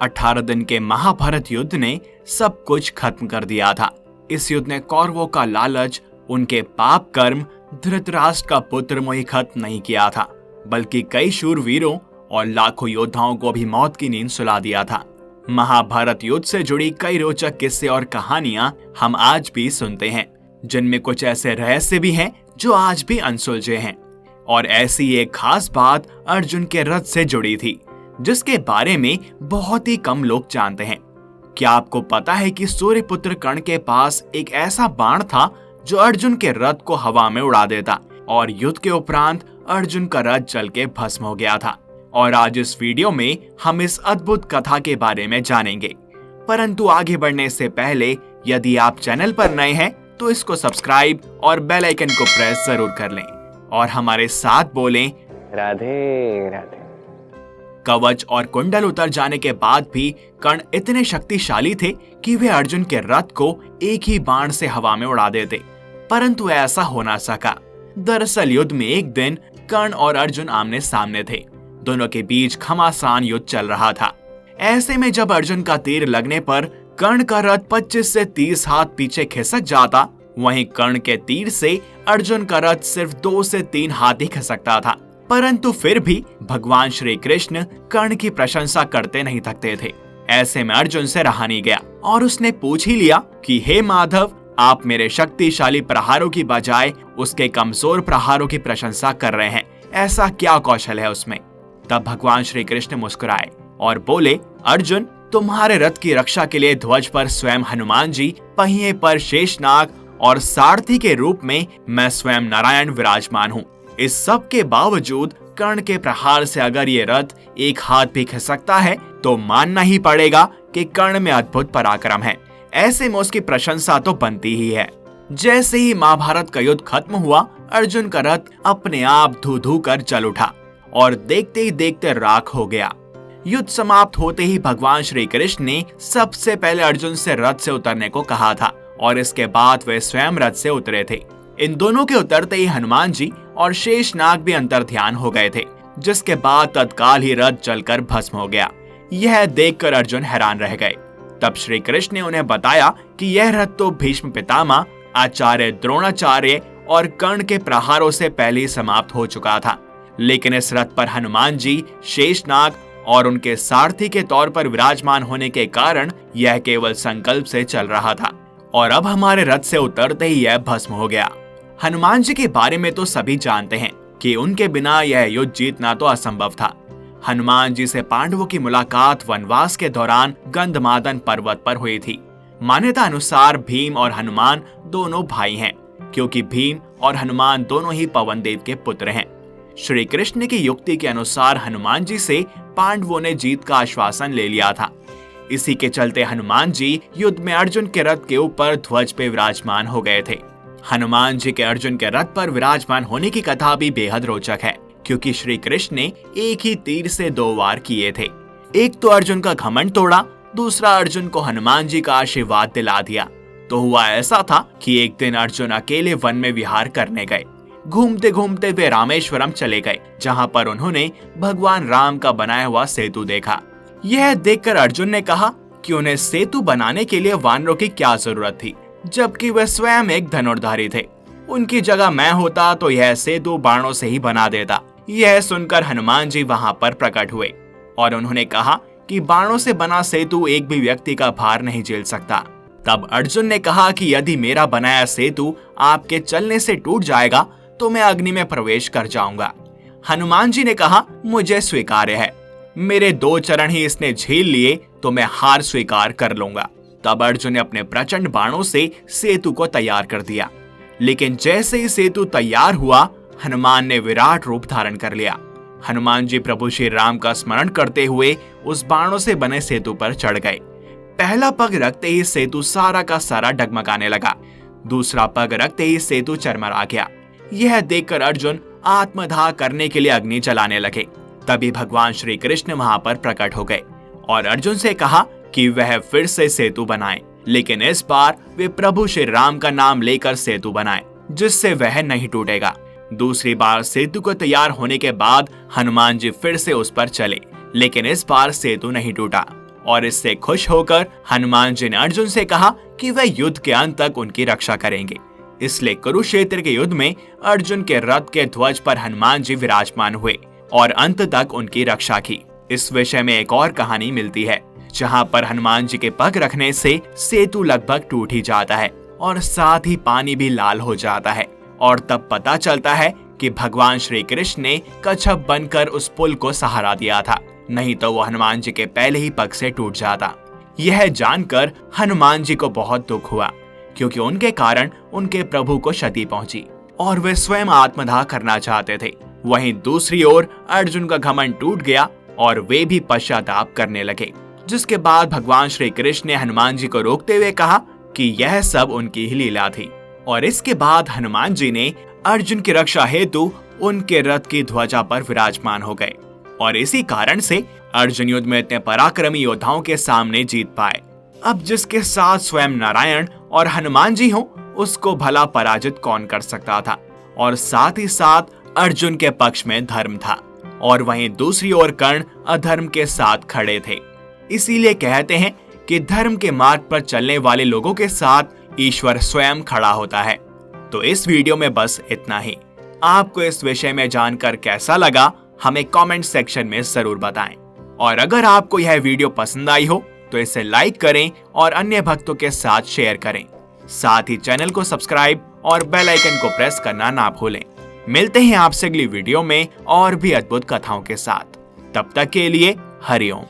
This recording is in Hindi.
18 दिन के महाभारत युद्ध ने सब कुछ खत्म कर दिया था। इस युद्ध ने कौरवों का लालच, उनके पाप कर्म, धृतराष्ट्र का पुत्र मोह खत्म नहीं किया था, बल्कि कई शूरवीरों और लाखों योद्धाओं को भी मौत की नींद सुला दिया था। महाभारत युद्ध से जुड़ी कई रोचक किस्से और कहानियां हम आज भी सुनते हैं, जिनमें कुछ ऐसे रहस्य भी हैं जो आज भी अनसुलझे हैं। और ऐसी एक खास बात अर्जुन के रथ से जुड़ी थी, जिसके बारे में बहुत ही कम लोग जानते हैं। क्या आपको पता है कि सूर्यपुत्र कर्ण के पास एक ऐसा बाण था जो अर्जुन के रथ को हवा में उड़ा देता और युद्ध के उपरांत अर्जुन का रथ जल के भस्म हो गया था। और आज इस वीडियो में हम इस अद्भुत कथा के बारे में जानेंगे। परंतु आगे बढ़ने से पहले यदि आप चैनल पर नए हैं तो इसको सब्सक्राइब और बेल आइकन को प्रेस जरूर कर लें और हमारे साथ बोलें राधे राधे। कवच और कुंडल उतर जाने के बाद भी कर्ण इतने शक्तिशाली थे कि वे अर्जुन के रथ को एक ही बाण से हवा में उड़ा देते, परंतु ऐसा हो ना सका। दरअसल युद्ध में एक दिन कर्ण और अर्जुन आमने सामने थे। दोनों के बीच घमासान युद्ध चल रहा था। ऐसे में जब अर्जुन का तीर लगने पर कर्ण का रथ 25 से 30 हाथ पीछे खिसक जाता, वहीं कर्ण के तीर से अर्जुन का रथ सिर्फ 2 से 3 हाथ ही खिसकता था। परंतु फिर भी भगवान श्री कृष्ण कर्ण की प्रशंसा करते नहीं थकते थे। ऐसे में अर्जुन से रहा नहीं गया और उसने पूछ ही लिया कि हे माधव, आप मेरे शक्तिशाली प्रहारों की बजाय उसके कमजोर प्रहारों की प्रशंसा कर रहे हैं, ऐसा क्या कौशल है उसमें? तब भगवान श्री कृष्ण मुस्कुराए और बोले, अर्जुन, तुम्हारे रथ की रक्षा के लिए ध्वज पर स्वयं हनुमान जी, पहिए पर शेषनाग और सारथी के रूप में मैं स्वयं नारायण विराजमान हूँ। इस सब के बावजूद कर्ण के प्रहार से अगर ये रथ एक हाथ भी खिसकता है तो मानना ही पड़ेगा कि कर्ण में अद्भुत पराक्रम है। ऐसे में उसकी प्रशंसा तो बनती ही है। जैसे ही महाभारत का युद्ध खत्म हुआ, अर्जुन का रथ अपने आप धू धू कर जल उठा और देखते ही देखते राख हो गया। युद्ध समाप्त होते ही भगवान श्री कृष्ण ने सबसे पहले अर्जुन से रथ से उतरने को कहा था और इसके बाद वे स्वयं रथ से उतरे थे। इन दोनों के उतरते ही हनुमान जी और शेषनाग भी अंतर्ध्यान हो गए थे, जिसके बाद तत्काल ही रथ जलकर भस्म हो गया। यह देखकर अर्जुन हैरान रह गए। तब श्री कृष्ण ने उन्हें बताया कि यह रथ तो भीष्म पितामह, आचार्य द्रोणाचार्य और कर्ण के प्रहारों से पहले ही समाप्त हो चुका था, लेकिन इस रथ पर हनुमान जी, शेषनाग और उनके सारथी के तौर पर विराजमान होने के कारण यह केवल संकल्प से चल रहा था और अब हमारे रथ से उतरते ही यह भस्म हो गया। हनुमान जी के बारे में तो सभी जानते हैं कि उनके बिना यह युद्ध जीतना तो असंभव था। हनुमान जी से पांडवों की मुलाकात वनवास के दौरान गंधमादन पर्वत पर हुई थी। मान्यता अनुसार भीम और हनुमान दोनों भाई हैं, क्योंकि भीम और हनुमान दोनों ही पवन देव के पुत्र हैं। श्री कृष्ण की युक्ति के अनुसार हनुमान जी से पांडवों ने जीत का आश्वासन ले लिया था। इसी के चलते हनुमान जी युद्ध में अर्जुन के रथ के ऊपर ध्वज पे विराजमान हो गए थे। हनुमान जी के अर्जुन के रथ पर विराजमान होने की कथा भी बेहद रोचक है, क्योंकि श्री कृष्ण ने एक ही तीर से 2 वार किए थे। एक तो अर्जुन का घमंड तोड़ा, दूसरा अर्जुन को हनुमान जी का आशीर्वाद दिला दिया। तो हुआ ऐसा था कि एक दिन अर्जुन अकेले वन में विहार करने गए। घूमते घूमते वे रामेश्वरम चले गए, जहाँ पर उन्होंने भगवान राम का बनाया हुआ सेतु देखा। यह देखकर अर्जुन ने कहा कि उन्हें सेतु बनाने के लिए वानरों की क्या जरूरत थी, जबकि वे स्वयं एक धनुर्धारी थे। उनकी जगह मैं होता तो यह सेतु बाणों से ही बना देता। यह सुनकर हनुमान जी वहां पर प्रकट हुए और उन्होंने कहा कि बाणों से बना सेतु एक भी व्यक्ति का भार नहीं झेल सकता। तब अर्जुन ने कहा कि यदि मेरा बनाया सेतु आपके चलने से टूट जाएगा तो मैं अग्नि में प्रवेश कर जाऊंगा। हनुमान जी ने कहा, मुझे स्वीकार्य है, मेरे 2 चरण ही इसने झेल लिए तो मैं हार स्वीकार कर लूंगा। तब अर्जुन ने अपने प्रचंड बाणों से सेतु को तैयार कर दिया, लेकिन जैसे ही सेतु तैयार हुआ, हनुमान ने विराट रूप धारण कर लिया। हनुमान जी प्रभु श्री राम का स्मरण करते हुए उस बाणों से बने सेतु पर चढ़ गए। पहला पग रखते ही सेतु सारा का सारा डगमगाने लगा, दूसरा पग रखते ही सेतु चरमरा गया। यह देखकर अर्जुन आत्मदाह करने के लिए अग्नि जलाने लगे। तभी भगवान श्री कृष्ण वहां पर प्रकट हो गए और अर्जुन से कहा कि वह फिर से सेतु बनाए, लेकिन इस बार वे प्रभु श्री राम का नाम लेकर सेतु बनाए, जिससे वह नहीं टूटेगा। दूसरी बार सेतु को तैयार होने के बाद हनुमान जी फिर से उस पर चले, लेकिन इस बार सेतु नहीं टूटा। और इससे खुश होकर हनुमान जी ने अर्जुन से कहा कि वह युद्ध के अंत तक उनकी रक्षा करेंगे। इसलिए कुरुक्षेत्र के युद्ध में अर्जुन के रथ के ध्वज पर हनुमान जी विराजमान हुए और अंत तक उनकी रक्षा की। इस विषय में एक और कहानी मिलती है, जहां पर हनुमान जी के पग रखने से सेतु लगभग टूट ही जाता है और साथ ही पानी भी लाल हो जाता है, और तब पता चलता है कि भगवान श्री कृष्ण ने कच्छप बनकर उस पुल को सहारा दिया था, नहीं तो वो हनुमान जी के पहले ही पग से टूट जाता। यह जानकर हनुमान जी को बहुत दुख हुआ, क्योंकि उनके कारण उनके प्रभु को क्षति पहुंची और वे स्वयं आत्मदाह करना चाहते थे। वहीं दूसरी ओर अर्जुन का घमंड टूट गया और वे भी पश्चाताप करने लगे, जिसके बाद भगवान श्री कृष्ण ने हनुमान जी को रोकते हुए कहा कि यह सब उनकी ही लीला थी। और इसके बाद हनुमान जी ने अर्जुन की रक्षा हेतु उनके रथ की ध्वजा पर विराजमान हो गए, और इसी कारण से अर्जुन युद्ध में इतने पराक्रमी योद्धाओं के सामने जीत पाए। अब जिसके साथ स्वयं नारायण और हनुमान जी हो, उसको भला पराजित कौन कर सकता था। और साथ ही साथ अर्जुन के पक्ष में धर्म था और वहीं दूसरी ओर कर्ण अधर्म के साथ खड़े थे। इसीलिए कहते हैं कि धर्म के मार्ग पर चलने वाले लोगों के साथ ईश्वर स्वयं खड़ा होता है। तो इस वीडियो में बस इतना ही। आपको इस विषय में जानकर कैसा लगा, हमें कमेंट सेक्शन में जरूर बताएं। और अगर आपको यह वीडियो पसंद आई हो तो इसे लाइक करें और अन्य भक्तों के साथ शेयर करें। साथ ही चैनल को सब्सक्राइब और बेल आइकन को प्रेस करना ना भूलें। मिलते हैं आपसे अगली वीडियो में और भी अद्भुत कथाओं के साथ। तब तक के लिए हरि ओम।